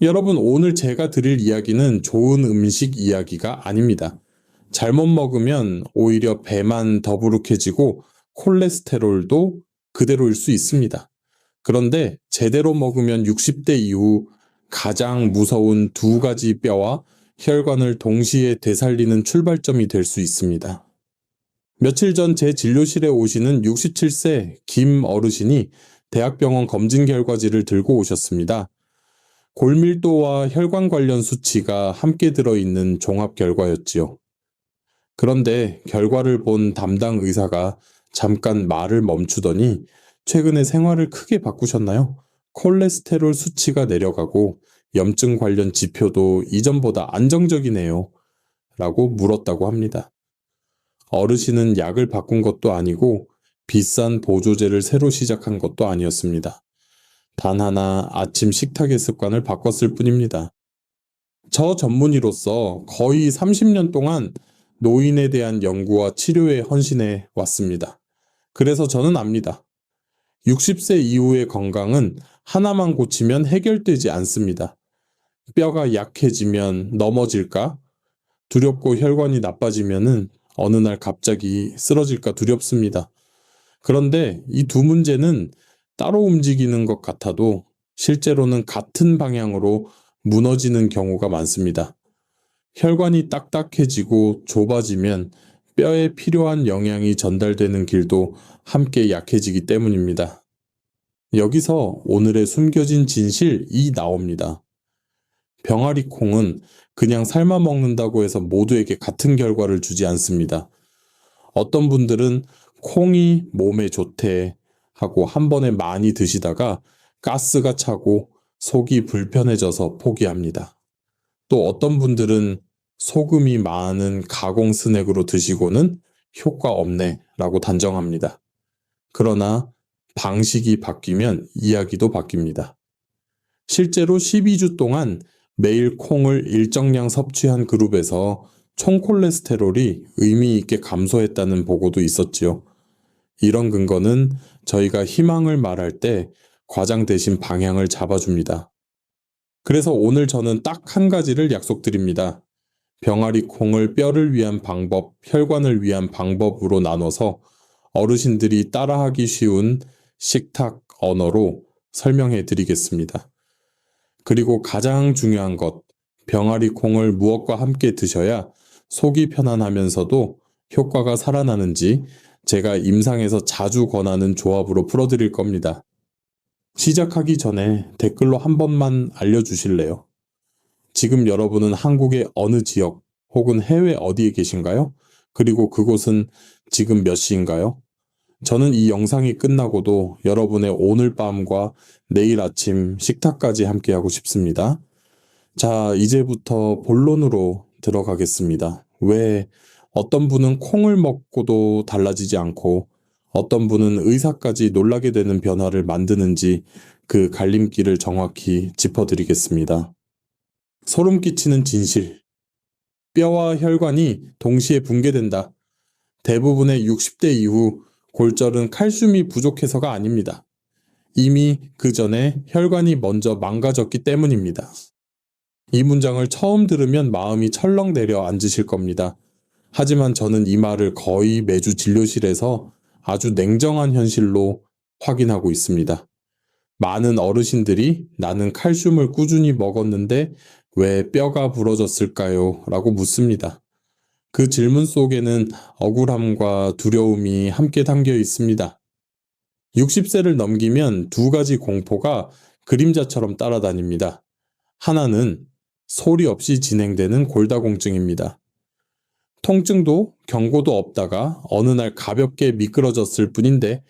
여러분, 오늘 제가 드릴 이야기는 좋은 음식 이야기가 아닙니다. 잘못 먹으면 오히려 배만 더부룩해지고 콜레스테롤도 그대로일 수 있습니다. 그런데 제대로 먹으면 60대 이후 가장 무서운 두 가지 뼈와 혈관을 동시에 되살리는 출발점이 될 수 있습니다. 며칠 전 제 진료실에 오시는 67세 김 어르신이 대학병원 검진 결과지를 들고 오셨습니다. 골밀도와 혈관 관련 수치가 함께 들어있는 종합 결과였지요. 그런데 결과를 본 담당 의사가 잠깐 말을 멈추더니 최근에 생활을 크게 바꾸셨나요? 콜레스테롤 수치가 내려가고 염증 관련 지표도 이전보다 안정적이네요. 라고 물었다고 합니다. 어르신은 약을 바꾼 것도 아니고 비싼 보조제를 새로 시작한 것도 아니었습니다. 단 하나 아침 식탁의 습관을 바꿨을 뿐입니다. 저 전문의로서 거의 30년 동안 노인에 대한 연구와 치료에 헌신해 왔습니다. 그래서 저는 압니다. 60세 이후의 건강은 하나만 고치면 해결되지 않습니다. 뼈가 약해지면 넘어질까? 두렵고 혈관이 나빠지면은 어느 날 갑자기 쓰러질까 두렵습니다. 그런데 이 두 문제는 따로 움직이는 것 같아도 실제로는 같은 방향으로 무너지는 경우가 많습니다. 혈관이 딱딱해지고 좁아지면 뼈에 필요한 영양이 전달되는 길도 함께 약해지기 때문입니다. 여기서 오늘의 숨겨진 진실이 나옵니다. 병아리 콩은 그냥 삶아 먹는다고 해서 모두에게 같은 결과를 주지 않습니다. 어떤 분들은 콩이 몸에 좋대 하고 한 번에 많이 드시다가 가스가 차고 속이 불편해져서 포기합니다. 또 어떤 분들은 소금이 많은 가공 스낵으로 드시고는 효과 없네 라고 단정합니다. 그러나 방식이 바뀌면 이야기도 바뀝니다. 실제로 12주 동안 매일 콩을 일정량 섭취한 그룹에서 총 콜레스테롤이 의미 있게 감소했다는 보고도 있었지요. 이런 근거는 저희가 희망을 말할 때 과장 대신 방향을 잡아줍니다. 그래서 오늘 저는 딱 한 가지를 약속드립니다. 병아리 콩을 뼈를 위한 방법, 혈관을 위한 방법으로 나눠서 어르신들이 따라하기 쉬운 식탁 언어로 설명해 드리겠습니다. 그리고 가장 중요한 것, 병아리 콩을 무엇과 함께 드셔야 속이 편안하면서도 효과가 살아나는지 제가 임상에서 자주 권하는 조합으로 풀어드릴 겁니다. 시작하기 전에 댓글로 한 번만 알려주실래요? 지금 여러분은 한국의 어느 지역 혹은 해외 어디에 계신가요? 그리고 그곳은 지금 몇 시인가요? 저는 이 영상이 끝나고도 여러분의 오늘 밤과 내일 아침 식탁까지 함께하고 싶습니다. 자, 이제부터 본론으로 들어가겠습니다. 왜 어떤 분은 콩을 먹고도 달라지지 않고 어떤 분은 의사까지 놀라게 되는 변화를 만드는지 그 갈림길을 정확히 짚어드리겠습니다. 소름 끼치는 진실. 뼈와 혈관이 동시에 붕괴된다. 대부분의 60대 이후 골절은 칼슘이 부족해서가 아닙니다. 이미 그 전에 혈관이 먼저 망가졌기 때문입니다. 이 문장을 처음 들으면 마음이 철렁 내려앉으실 겁니다. 하지만 저는 이 말을 거의 매주 진료실에서 아주 냉정한 현실로 확인하고 있습니다. 많은 어르신들이 나는 칼슘을 꾸준히 먹었는데 왜 뼈가 부러졌을까요? 라고 묻습니다. 그 질문 속에는 억울함과 두려움이 함께 담겨 있습니다. 60세를 넘기면 두 가지 공포가 그림자처럼 따라다닙니다. 하나는 소리 없이 진행되는 골다공증입니다. 통증도 경고도 없다가 어느 날 가볍게 미끄러졌을 뿐인데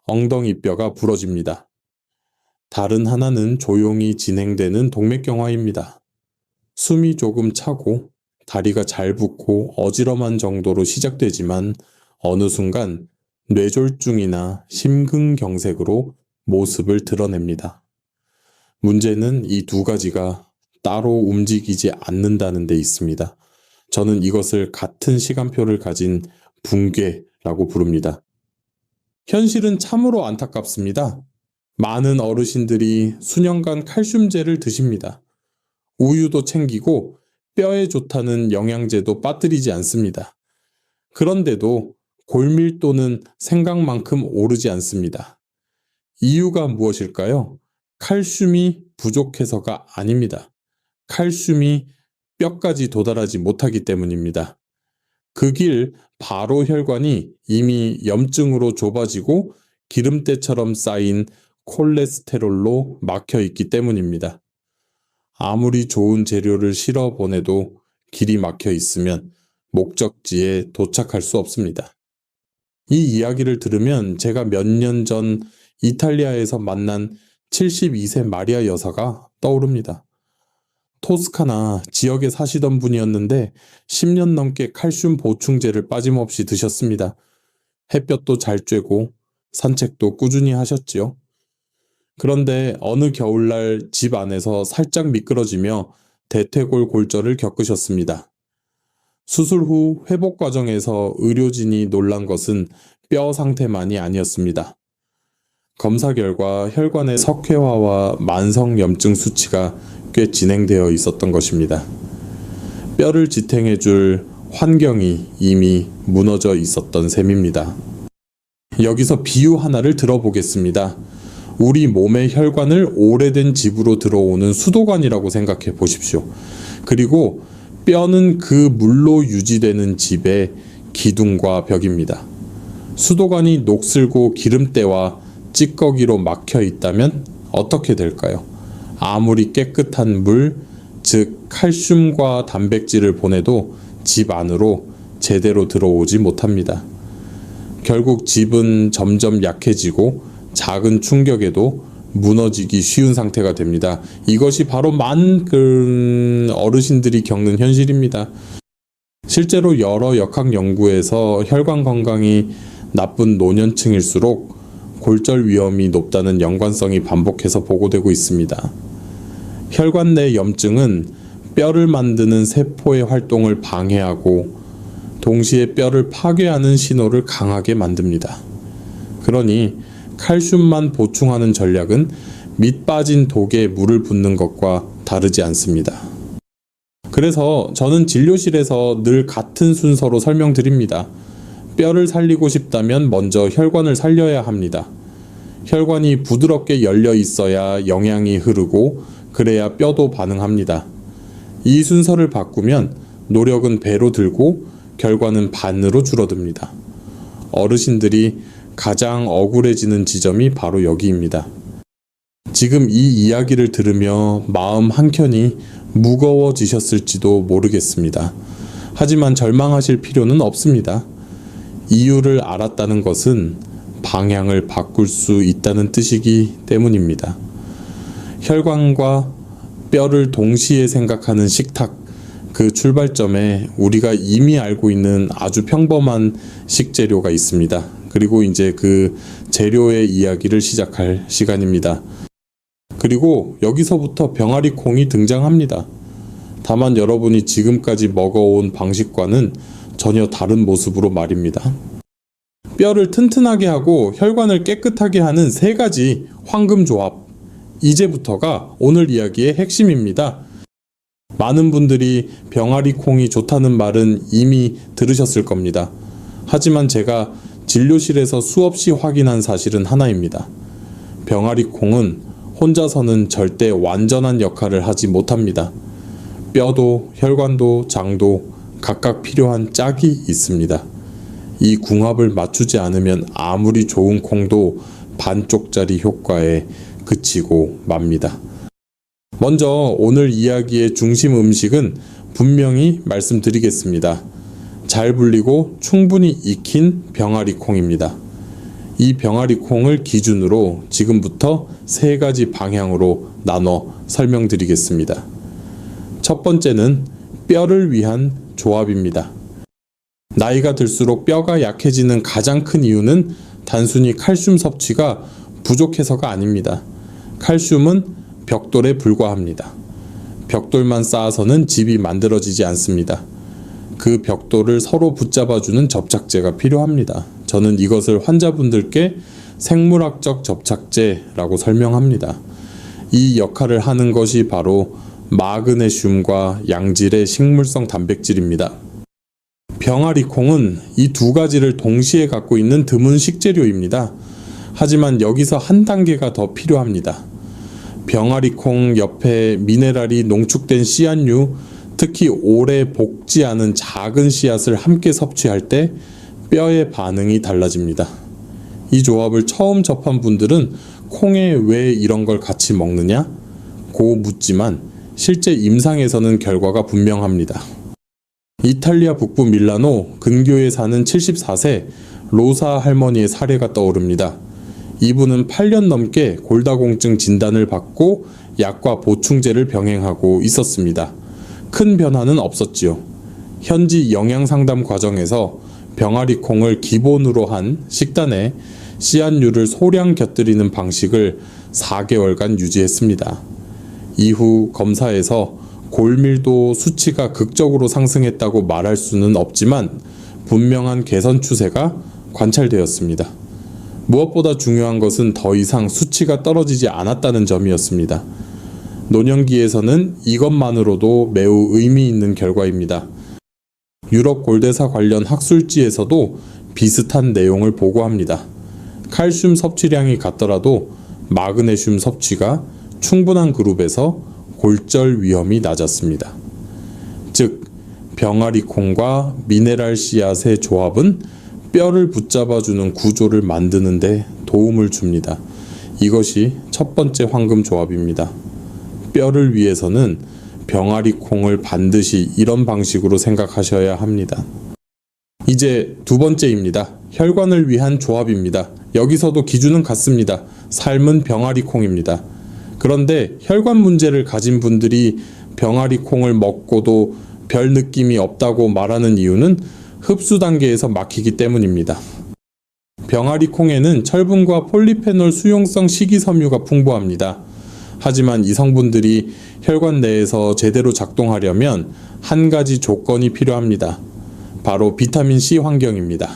엉덩이 뼈가 부러집니다. 다른 하나는 조용히 진행되는 동맥경화입니다. 숨이 조금 차고 다리가 잘 붓고 어지럼한 정도로 시작되지만 어느 순간 뇌졸중이나 심근경색으로 모습을 드러냅니다. 문제는 이 두 가지가 따로 움직이지 않는다는 데 있습니다. 저는 이것을 같은 시간표를 가진 붕괴라고 부릅니다. 현실은 참으로 안타깝습니다. 많은 어르신들이 수년간 칼슘제를 드십니다. 우유도 챙기고 뼈에 좋다는 영양제도 빠뜨리지 않습니다. 그런데도 골밀도는 생각만큼 오르지 않습니다. 이유가 무엇일까요? 칼슘이 부족해서가 아닙니다. 칼슘이 뼈까지 도달하지 못하기 때문입니다. 그 길 바로 혈관이 이미 염증으로 좁아지고 기름때처럼 쌓인 콜레스테롤로 막혀 있기 때문입니다. 아무리 좋은 재료를 실어 보내도 길이 막혀 있으면 목적지에 도착할 수 없습니다. 이 이야기를 들으면 제가 몇 년 전 이탈리아에서 만난 72세 마리아 여사가 떠오릅니다. 토스카나 지역에 사시던 분이었는데 10년 넘게 칼슘 보충제를 빠짐없이 드셨습니다. 햇볕도 잘 쬐고 산책도 꾸준히 하셨지요. 그런데 어느 겨울날 집 안에서 살짝 미끄러지며 대퇴골 골절을 겪으셨습니다. 수술 후 회복 과정에서 의료진이 놀란 것은 뼈 상태만이 아니었습니다. 검사 결과 혈관의 석회화와 만성염증 수치가 꽤 진행되어 있었던 것입니다. 뼈를 지탱해줄 환경이 이미 무너져 있었던 셈입니다. 여기서 비유 하나를 들어보겠습니다. 우리 몸의 혈관을 오래된 집으로 들어오는 수도관이라고 생각해 보십시오. 그리고 뼈는 그 물로 유지되는 집의 기둥과 벽입니다. 수도관이 녹슬고 기름때와 찌꺼기로 막혀 있다면 어떻게 될까요? 아무리 깨끗한 물, 즉 칼슘과 단백질을 보내도 집 안으로 제대로 들어오지 못합니다. 결국 집은 점점 약해지고 작은 충격에도 무너지기 쉬운 상태가 됩니다. 이것이 바로 많은 어르신들이 겪는 현실입니다. 실제로 여러 역학 연구에서 혈관 건강이 나쁜 노년층일수록 골절 위험이 높다는 연관성이 반복해서 보고되고 있습니다. 혈관 내 염증은 뼈를 만드는 세포의 활동을 방해하고 동시에 뼈를 파괴하는 신호를 강하게 만듭니다. 그러니 칼슘만 보충하는 전략은 밑 빠진 독에 물을 붓는 것과 다르지 않습니다. 그래서 저는 진료실에서 늘 같은 순서로 설명드립니다. 뼈를 살리고 싶다면 먼저 혈관을 살려야 합니다. 혈관이 부드럽게 열려 있어야 영양이 흐르고 그래야 뼈도 반응합니다. 이 순서를 바꾸면 노력은 배로 들고 결과는 반으로 줄어듭니다. 어르신들이 가장 억울해지는 지점이 바로 여기입니다. 지금 이 이야기를 들으며 마음 한켠이 무거워지셨을지도 모르겠습니다. 하지만 절망하실 필요는 없습니다. 이유를 알았다는 것은 방향을 바꿀 수 있다는 뜻이기 때문입니다. 혈관과 뼈를 동시에 생각하는 식탁, 그 출발점에 우리가 이미 알고 있는 아주 평범한 식재료가 있습니다. 그리고 이제 그 재료의 이야기를 시작할 시간입니다. 그리고 여기서부터 병아리 콩이 등장합니다. 다만 여러분이 지금까지 먹어온 방식과는 전혀 다른 모습으로 말입니다. 뼈를 튼튼하게 하고 혈관을 깨끗하게 하는 세 가지 황금 조합. 이제부터가 오늘 이야기의 핵심입니다. 많은 분들이 병아리 콩이 좋다는 말은 이미 들으셨을 겁니다. 하지만 제가 진료실에서 수없이 확인한 사실은 하나입니다. 병아리 콩은 혼자서는 절대 완전한 역할을 하지 못합니다. 뼈도 혈관도 장도 각각 필요한 짝이 있습니다. 이 궁합을 맞추지 않으면 아무리 좋은 콩도 반쪽짜리 효과에 그치고 맙니다. 먼저 오늘 이야기의 중심 음식은 분명히 말씀드리겠습니다. 잘 불리고 충분히 익힌 병아리 콩입니다. 이 병아리 콩을 기준으로 지금부터 세 가지 방향으로 나눠 설명드리겠습니다. 첫 번째는 뼈를 위한 조합입니다. 나이가 들수록 뼈가 약해지는 가장 큰 이유는 단순히 칼슘 섭취가 부족해서가 아닙니다. 칼슘은 벽돌에 불과합니다. 벽돌만 쌓아서는 집이 만들어지지 않습니다. 그 벽돌을 서로 붙잡아주는 접착제가 필요합니다. 저는 이것을 환자분들께 생물학적 접착제라고 설명합니다. 이 역할을 하는 것이 바로 마그네슘과 양질의 식물성 단백질입니다. 병아리콩은 이 두 가지를 동시에 갖고 있는 드문 식재료입니다. 하지만 여기서 한 단계가 더 필요합니다. 병아리콩 옆에 미네랄이 농축된 씨앗류, 특히 오래 볶지 않은 작은 씨앗을 함께 섭취할 때 뼈의 반응이 달라집니다. 이 조합을 처음 접한 분들은 콩에 왜 이런 걸 같이 먹느냐? 고 묻지만 실제 임상에서는 결과가 분명합니다. 이탈리아 북부 밀라노 근교에 사는 74세 로사 할머니의 사례가 떠오릅니다. 이분은 8년 넘게 골다공증 진단을 받고 약과 보충제를 병행하고 있었습니다. 큰 변화는 없었지요. 현지 영양상담 과정에서 병아리콩을 기본으로 한 식단에 씨앗류를 소량 곁들이는 방식을 4개월간 유지했습니다. 이후 검사에서 골밀도 수치가 극적으로 상승했다고 말할 수는 없지만 분명한 개선 추세가 관찰되었습니다. 무엇보다 중요한 것은 더 이상 수치가 떨어지지 않았다는 점이었습니다. 노년기에서는 이것만으로도 매우 의미 있는 결과입니다. 유럽 골대사 관련 학술지에서도 비슷한 내용을 보고합니다. 칼슘 섭취량이 같더라도 마그네슘 섭취가 충분한 그룹에서 골절 위험이 낮았습니다. 즉, 병아리콩과 미네랄 씨앗의 조합은 뼈를 붙잡아주는 구조를 만드는 데 도움을 줍니다. 이것이 첫 번째 황금 조합입니다. 뼈를 위해서는 병아리콩을 반드시 이런 방식으로 생각하셔야 합니다. 이제 두 번째입니다. 혈관을 위한 조합입니다. 여기서도 기준은 같습니다. 삶은 병아리콩입니다. 그런데 혈관 문제를 가진 분들이 병아리콩을 먹고도 별 느낌이 없다고 말하는 이유는 흡수 단계에서 막히기 때문입니다. 병아리콩에는 철분과 폴리페놀 수용성 식이섬유가 풍부합니다. 하지만 이 성분들이 혈관 내에서 제대로 작동하려면 한 가지 조건이 필요합니다. 바로 비타민C 환경입니다.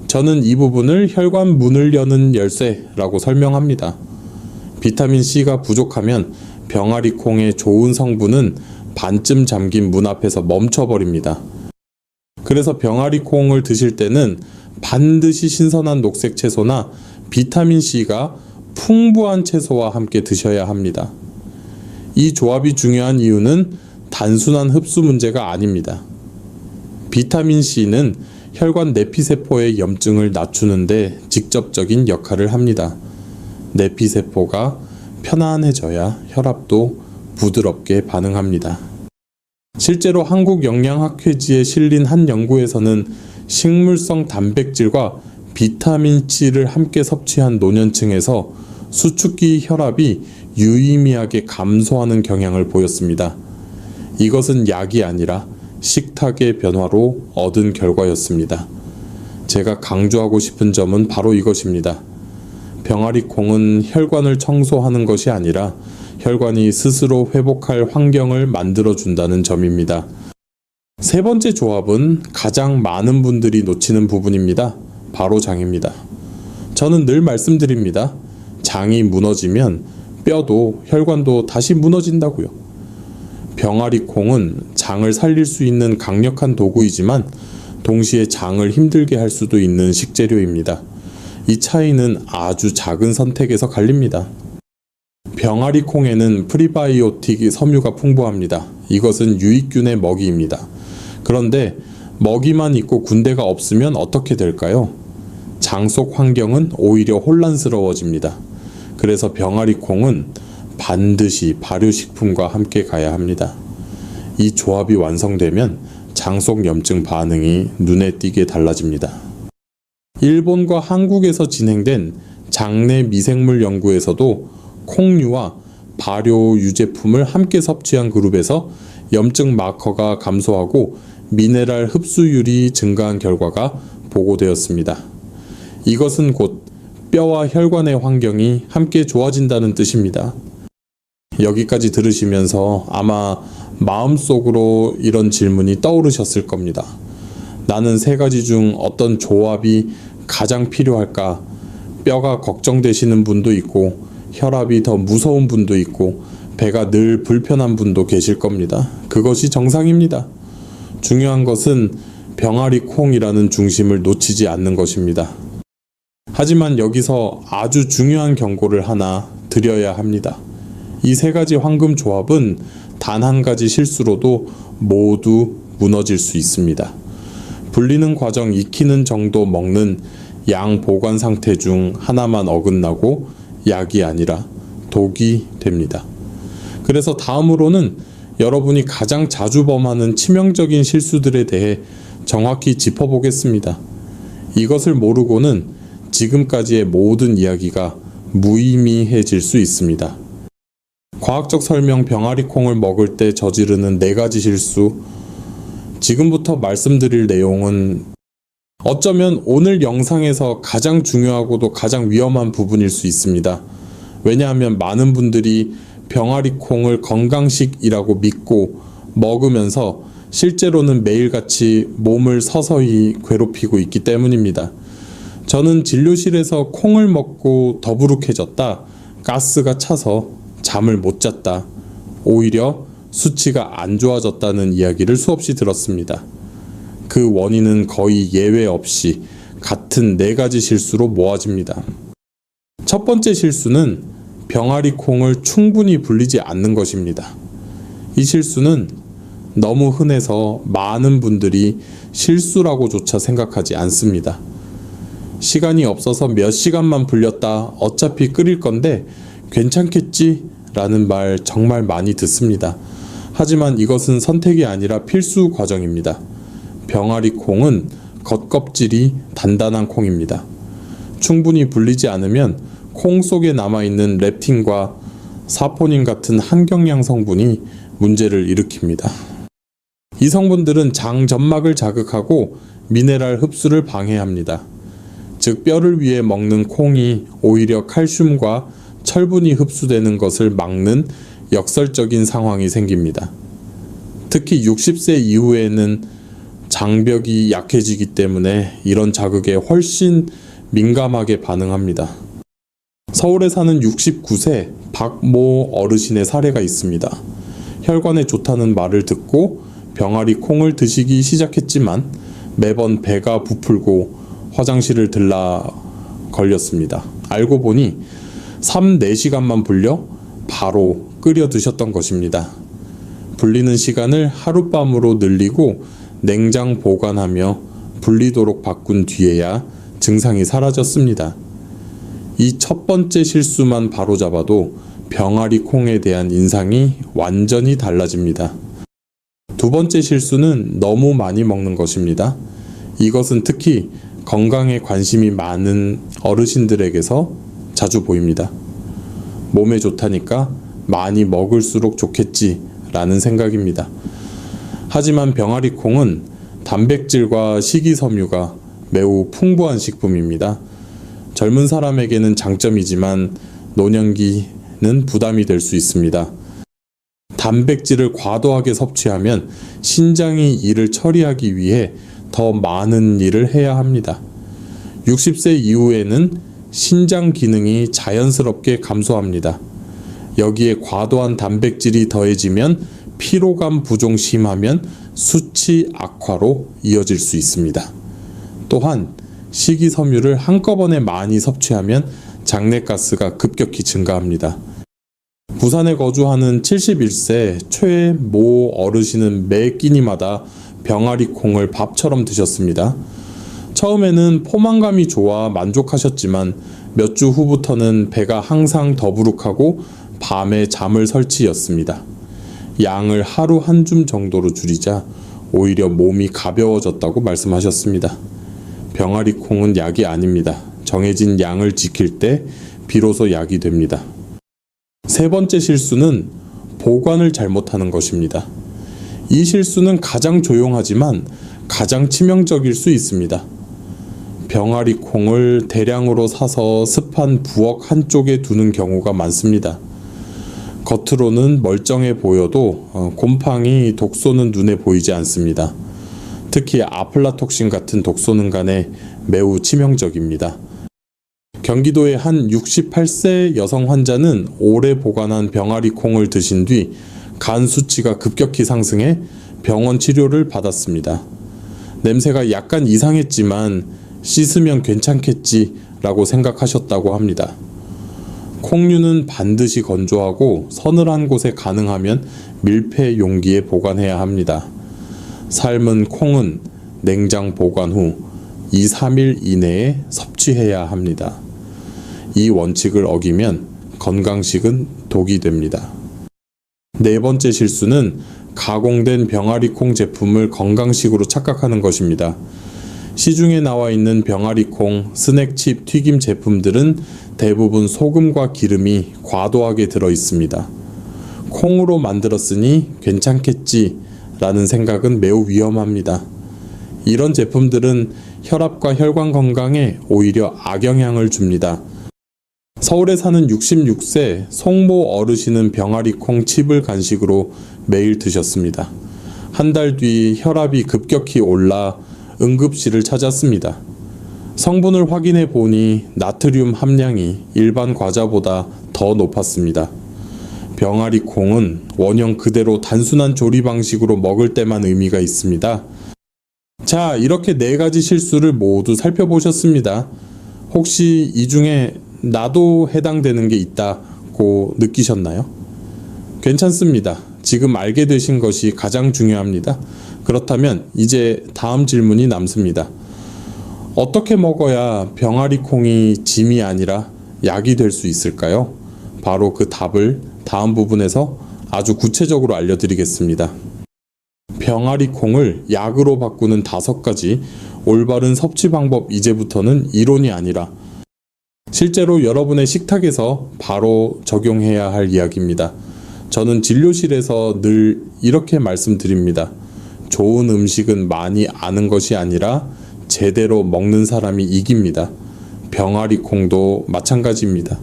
저는 이 부분을 혈관 문을 여는 열쇠라고 설명합니다. 비타민C가 부족하면 병아리콩의 좋은 성분은 반쯤 잠긴 문 앞에서 멈춰버립니다. 그래서 병아리콩을 드실 때는 반드시 신선한 녹색 채소나 비타민C가 풍부한 채소와 함께 드셔야 합니다. 이 조합이 중요한 이유는 단순한 흡수 문제가 아닙니다. 비타민C는 혈관 내피세포의 염증을 낮추는데 직접적인 역할을 합니다. 내피세포가 편안해져야 혈압도 부드럽게 반응합니다. 실제로 한국영양학회지에 실린 한 연구에서는 식물성 단백질과 비타민C를 함께 섭취한 노년층에서 수축기 혈압이 유의미하게 감소하는 경향을 보였습니다. 이것은 약이 아니라 식탁의 변화로 얻은 결과였습니다. 제가 강조하고 싶은 점은 바로 이것입니다. 병아리콩은 혈관을 청소하는 것이 아니라 혈관이 스스로 회복할 환경을 만들어준다는 점입니다. 세 번째 조합은 가장 많은 분들이 놓치는 부분입니다. 바로 장입니다. 저는 늘 말씀드립니다. 장이 무너지면 뼈도 혈관도 다시 무너진다고요. 병아리콩은 장을 살릴 수 있는 강력한 도구이지만 동시에 장을 힘들게 할 수도 있는 식재료입니다. 이 차이는 아주 작은 선택에서 갈립니다. 병아리콩에는 프리바이오틱 섬유가 풍부합니다. 이것은 유익균의 먹이입니다. 그런데 먹이만 있고 군대가 없으면 어떻게 될까요? 장 속 환경은 오히려 혼란스러워집니다. 그래서 병아리콩은 반드시 발효식품과 함께 가야 합니다. 이 조합이 완성되면 장 속 염증 반응이 눈에 띄게 달라집니다. 일본과 한국에서 진행된 장내 미생물 연구에서도 콩류와 발효 유제품을 함께 섭취한 그룹에서 염증 마커가 감소하고 미네랄 흡수율이 증가한 결과가 보고되었습니다. 이것은 곧 뼈와 혈관의 환경이 함께 좋아진다는 뜻입니다. 여기까지 들으시면서 아마 마음속으로 이런 질문이 떠오르셨을 겁니다. 나는 세 가지 중 어떤 조합이 가장 필요할까? 뼈가 걱정되시는 분도 있고 혈압이 더 무서운 분도 있고 배가 늘 불편한 분도 계실 겁니다. 그것이 정상입니다. 중요한 것은 병아리 콩이라는 중심을 놓치지 않는 것입니다. 하지만 여기서 아주 중요한 경고를 하나 드려야 합니다. 이 세 가지 황금 조합은 단 한 가지 실수로도 모두 무너질 수 있습니다. 불리는 과정 익히는 정도 먹는 양 보관 상태 중 하나만 어긋나고 약이 아니라 독이 됩니다. 그래서 다음으로는 여러분이 가장 자주 범하는 치명적인 실수들에 대해 정확히 짚어보겠습니다. 이것을 모르고는 지금까지의 모든 이야기가 무의미해질 수 있습니다. 과학적 설명 병아리 콩을 먹을 때 저지르는 4가지 실수. 지금부터 말씀드릴 내용은 어쩌면 오늘 영상에서 가장 중요하고도 가장 위험한 부분일 수 있습니다. 왜냐하면 많은 분들이 병아리 콩을 건강식이라고 믿고 먹으면서 실제로는 매일같이 몸을 서서히 괴롭히고 있기 때문입니다. 저는 진료실에서 콩을 먹고 더부룩해졌다, 가스가 차서 잠을 못 잤다, 오히려 수치가 안 좋아졌다는 이야기를 수없이 들었습니다. 그 원인은 거의 예외 없이 같은 4가지 실수로 모아집니다. 첫 번째 실수는 병아리 콩을 충분히 불리지 않는 것입니다. 이 실수는 너무 흔해서 많은 분들이 실수라고조차 생각하지 않습니다. 시간이 없어서 몇 시간만 불렸다, 어차피 끓일 건데 괜찮겠지? 라는 말 정말 많이 듣습니다. 하지만 이것은 선택이 아니라 필수 과정입니다. 병아리 콩은 겉껍질이 단단한 콩입니다. 충분히 불리지 않으면 콩 속에 남아있는 렙틴과 사포닌 같은 한경양 성분이 문제를 일으킵니다. 이 성분들은 장 점막을 자극하고 미네랄 흡수를 방해합니다. 즉 뼈를 위해 먹는 콩이 오히려 칼슘과 철분이 흡수되는 것을 막는 역설적인 상황이 생깁니다. 특히 60세 이후에는 장벽이 약해지기 때문에 이런 자극에 훨씬 민감하게 반응합니다. 서울에 사는 69세 박모 어르신의 사례가 있습니다. 혈관에 좋다는 말을 듣고 병아리 콩을 드시기 시작했지만 매번 배가 부풀고 화장실을 들라 걸렸습니다. 알고 보니 3-4시간만 불려 바로 끓여 드셨던 것입니다. 불리는 시간을 하룻밤으로 늘리고 냉장 보관하며 불리도록 바꾼 뒤에야 증상이 사라졌습니다. 이 첫 번째 실수만 바로잡아도 병아리 콩에 대한 인상이 완전히 달라집니다. 두 번째 실수는 너무 많이 먹는 것입니다. 이것은 특히 건강에 관심이 많은 어르신들에게서 자주 보입니다. 몸에 좋다니까 많이 먹을수록 좋겠지 라는 생각입니다. 하지만 병아리 콩은 단백질과 식이섬유가 매우 풍부한 식품입니다. 젊은 사람에게는 장점이지만 노년기는 부담이 될 수 있습니다. 단백질을 과도하게 섭취하면 신장이 이를 처리하기 위해 더 많은 일을 해야 합니다. 60세 이후에는 신장 기능이 자연스럽게 감소합니다. 여기에 과도한 단백질이 더해지면 피로감 부종 심하면 수치 악화로 이어질 수 있습니다. 또한 식이섬유를 한꺼번에 많이 섭취하면 장내가스가 급격히 증가합니다. 부산에 거주하는 71세 최모 어르신은 매 끼니마다 병아리 콩을 밥처럼 드셨습니다. 처음에는 포만감이 좋아 만족하셨지만 몇 주 후부터는 배가 항상 더부룩하고 밤에 잠을 설치였습니다. 양을 하루 한 줌 정도로 줄이자 오히려 몸이 가벼워졌다고 말씀하셨습니다. 병아리 콩은 약이 아닙니다. 정해진 양을 지킬 때 비로소 약이 됩니다. 세 번째 실수는 보관을 잘못하는 것입니다. 이 실수는 가장 조용하지만 가장 치명적일 수 있습니다. 병아리 콩을 대량으로 사서 습한 부엌 한쪽에 두는 경우가 많습니다. 겉으로는 멀쩡해 보여도 곰팡이, 독소는 눈에 보이지 않습니다. 특히 아플라톡신 같은 독소는 간에 매우 치명적입니다. 경기도의 한 68세 여성 환자는 오래 보관한 병아리 콩을 드신 뒤 간 수치가 급격히 상승해 병원 치료를 받았습니다. 냄새가 약간 이상했지만 씻으면 괜찮겠지라고 생각하셨다고 합니다. 콩류는 반드시 건조하고 서늘한 곳에 가능하면 밀폐 용기에 보관해야 합니다. 삶은 콩은 냉장 보관 후 2-3일 이내에 섭취해야 합니다. 이 원칙을 어기면 건강식은 독이 됩니다. 네 번째 실수는 가공된 병아리 콩 제품을 건강식으로 착각하는 것입니다. 시중에 나와 있는 병아리 콩, 스낵칩, 튀김 제품들은 대부분 소금과 기름이 과도하게 들어 있습니다. 콩으로 만들었으니 괜찮겠지라는 생각은 매우 위험합니다. 이런 제품들은 혈압과 혈관 건강에 오히려 악영향을 줍니다. 서울에 사는 66세 송모 어르신은 병아리 콩 칩을 간식으로 매일 드셨습니다. 한 달 뒤 혈압이 급격히 올라 응급실을 찾았습니다. 성분을 확인해 보니 나트륨 함량이 일반 과자보다 더 높았습니다. 병아리 콩은 원형 그대로 단순한 조리 방식으로 먹을 때만 의미가 있습니다. 자, 이렇게 네 가지 실수를 모두 살펴보셨습니다. 혹시 이 중에 나도 해당되는 게 있다고 느끼셨나요? 괜찮습니다. 지금 알게 되신 것이 가장 중요합니다. 그렇다면 이제 다음 질문이 남습니다. 어떻게 먹어야 병아리 콩이 짐이 아니라 약이 될 수 있을까요? 바로 그 답을 다음 부분에서 아주 구체적으로 알려드리겠습니다. 병아리 콩을 약으로 바꾸는 5가지 올바른 섭취 방법, 이제부터는 이론이 아니라 실제로 여러분의 식탁에서 바로 적용해야 할 이야기입니다. 저는 진료실에서 늘 이렇게 말씀드립니다. 좋은 음식은 많이 아는 것이 아니라 제대로 먹는 사람이 이깁니다. 병아리 콩도 마찬가지입니다.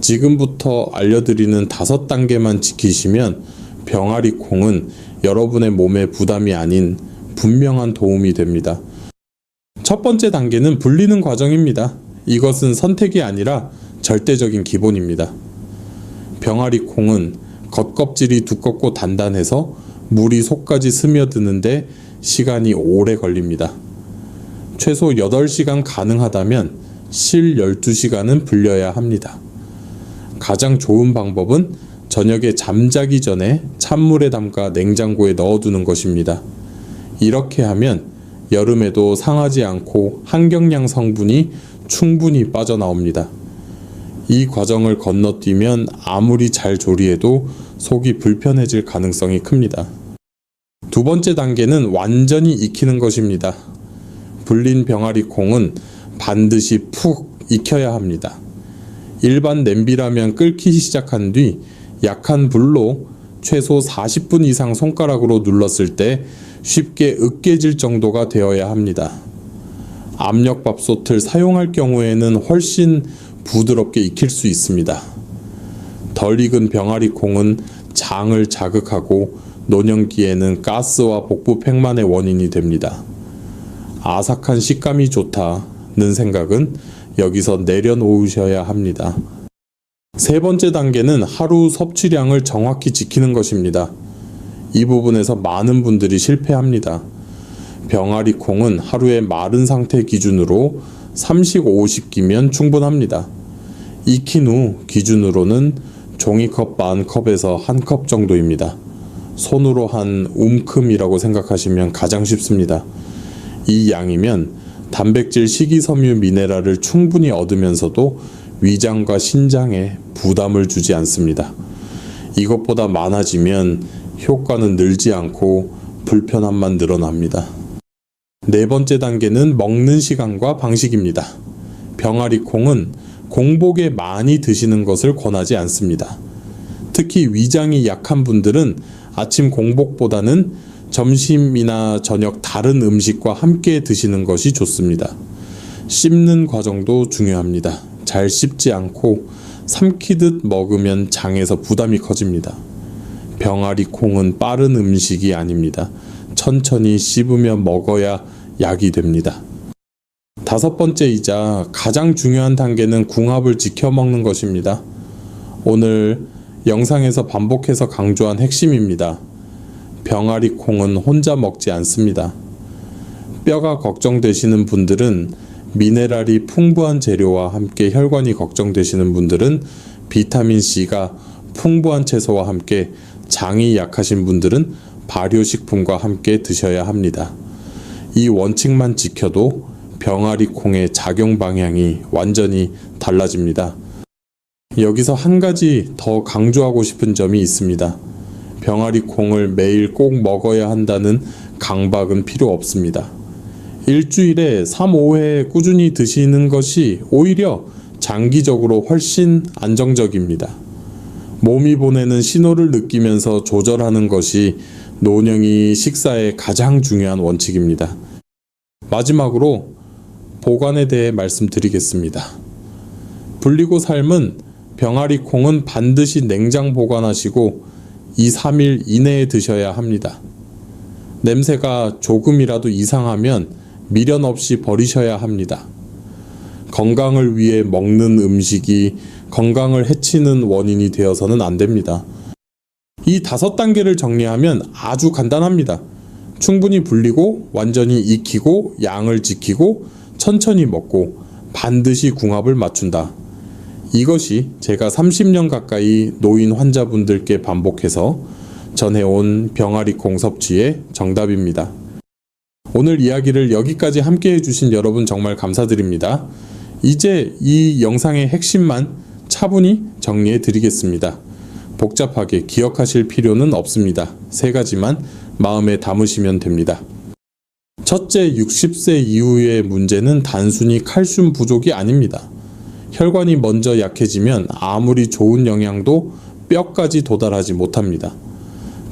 지금부터 알려드리는 5단계만 지키시면 병아리 콩은 여러분의 몸에 부담이 아닌 분명한 도움이 됩니다. 첫 번째 단계는 불리는 과정입니다. 이것은 선택이 아니라 절대적인 기본입니다. 병아리 콩은 겉껍질이 두껍고 단단해서 물이 속까지 스며드는데 시간이 오래 걸립니다. 최소 8시간 가능하다면 실 12시간은 불려야 합니다. 가장 좋은 방법은 저녁에 잠자기 전에 찬물에 담가 냉장고에 넣어두는 것입니다. 이렇게 하면 여름에도 상하지 않고 한경량 성분이 충분히 빠져나옵니다. 이 과정을 건너뛰면 아무리 잘 조리해도 속이 불편해질 가능성이 큽니다. 두 번째 단계는 완전히 익히는 것입니다. 불린 병아리 콩은 반드시 푹 익혀야 합니다. 일반 냄비라면 끓기 시작한 뒤 약한 불로 최소 40분 이상 손가락으로 눌렀을 때 쉽게 으깨질 정도가 되어야 합니다. 압력밥솥을 사용할 경우에는 훨씬 부드럽게 익힐 수 있습니다. 덜 익은 병아리 콩은 장을 자극하고 노년기에는 가스와 복부 팽만의 원인이 됩니다. 아삭한 식감이 좋다는 생각은 여기서 내려놓으셔야 합니다. 세 번째 단계는 하루 섭취량을 정확히 지키는 것입니다. 이 부분에서 많은 분들이 실패합니다. 병아리 콩은 하루의 마른 상태 기준으로 30-50끼면 충분합니다. 익힌 후 기준으로는 종이컵 반 컵에서 1컵 정도입니다. 손으로 한 움큼이라고 생각하시면 가장 쉽습니다. 이 양이면 단백질, 식이섬유, 미네랄을 충분히 얻으면서도 위장과 신장에 부담을 주지 않습니다. 이것보다 많아지면 효과는 늘지 않고 불편함만 늘어납니다. 네 번째 단계는 먹는 시간과 방식입니다. 병아리 콩은 공복에 많이 드시는 것을 권하지 않습니다. 특히 위장이 약한 분들은 아침 공복보다는 점심이나 저녁 다른 음식과 함께 드시는 것이 좋습니다. 씹는 과정도 중요합니다. 잘 씹지 않고 삼키듯 먹으면 장에서 부담이 커집니다. 병아리 콩은 빠른 음식이 아닙니다. 천천히 씹으며 먹어야 약이 됩니다. 5번째이자 가장 중요한 단계는 궁합을 지켜 먹는 것입니다. 오늘 영상에서 반복해서 강조한 핵심입니다. 병아리 콩은 혼자 먹지 않습니다. 뼈가 걱정되시는 분들은 미네랄이 풍부한 재료와 함께 혈관이 걱정되시는 분들은 비타민C가 풍부한 채소와 함께 장이 약하신 분들은 발효식품과 함께 드셔야 합니다. 이 원칙만 지켜도 병아리 콩의 작용 방향이 완전히 달라집니다. 여기서 한 가지 더 강조하고 싶은 점이 있습니다. 병아리 콩을 매일 꼭 먹어야 한다는 강박은 필요 없습니다. 일주일에 3, 5회 꾸준히 드시는 것이 오히려 장기적으로 훨씬 안정적입니다. 몸이 보내는 신호를 느끼면서 조절하는 것이 노령이 식사의 가장 중요한 원칙입니다. 마지막으로 보관에 대해 말씀드리겠습니다. 불리고 삶은 병아리 콩은 반드시 냉장 보관하시고 2, 3일 이내에 드셔야 합니다. 냄새가 조금이라도 이상하면 미련 없이 버리셔야 합니다. 건강을 위해 먹는 음식이 건강을 해치는 원인이 되어서는 안 됩니다. 이 5단계를 정리하면 아주 간단합니다. 충분히 불리고 완전히 익히고 양을 지키고 천천히 먹고 반드시 궁합을 맞춘다. 이것이 제가 30년 가까이 노인 환자분들께 반복해서 전해온 병아리 콩 섭취의 정답입니다. 오늘 이야기를 여기까지 함께 해주신 여러분 정말 감사드립니다. 이제 이 영상의 핵심만 차분히 정리해 드리겠습니다. 복잡하게 기억하실 필요는 없습니다. 3가지만 마음에 담으시면 됩니다. 첫째, 60세 이후의 문제는 단순히 칼슘 부족이 아닙니다. 혈관이 먼저 약해지면 아무리 좋은 영양도 뼈까지 도달하지 못합니다.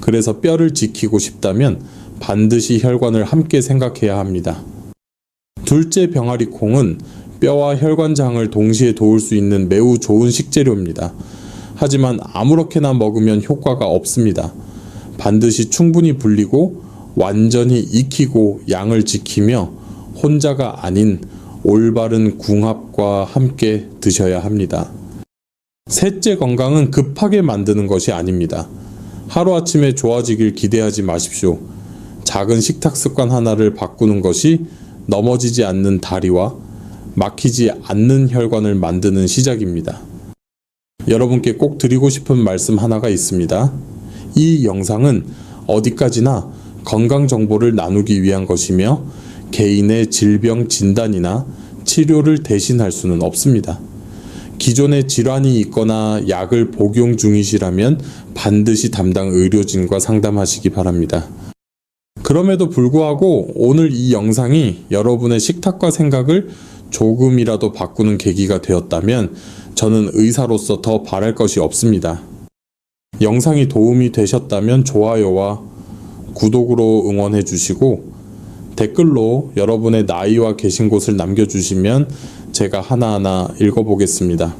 그래서 뼈를 지키고 싶다면 반드시 혈관을 함께 생각해야 합니다. 둘째, 병아리 콩은 뼈와 혈관장을 동시에 도울 수 있는 매우 좋은 식재료입니다. 하지만 아무렇게나 먹으면 효과가 없습니다. 반드시 충분히 불리고 완전히 익히고 양을 지키며 혼자가 아닌 올바른 궁합과 함께 드셔야 합니다. 셋째, 건강은 급하게 만드는 것이 아닙니다. 하루아침에 좋아지길 기대하지 마십시오. 작은 식탁 습관 하나를 바꾸는 것이 넘어지지 않는 다리와 막히지 않는 혈관을 만드는 시작입니다. 여러분께 꼭 드리고 싶은 말씀 하나가 있습니다. 이 영상은 어디까지나 건강 정보를 나누기 위한 것이며 개인의 질병 진단이나 치료를 대신할 수는 없습니다. 기존에 질환이 있거나 약을 복용 중이시라면 반드시 담당 의료진과 상담하시기 바랍니다. 그럼에도 불구하고 오늘 이 영상이 여러분의 식탁과 생각을 조금이라도 바꾸는 계기가 되었다면 저는 의사로서 더 바랄 것이 없습니다. 영상이 도움이 되셨다면 좋아요와 구독으로 응원해 주시고 댓글로 여러분의 나이와 계신 곳을 남겨주시면 제가 하나하나 읽어보겠습니다.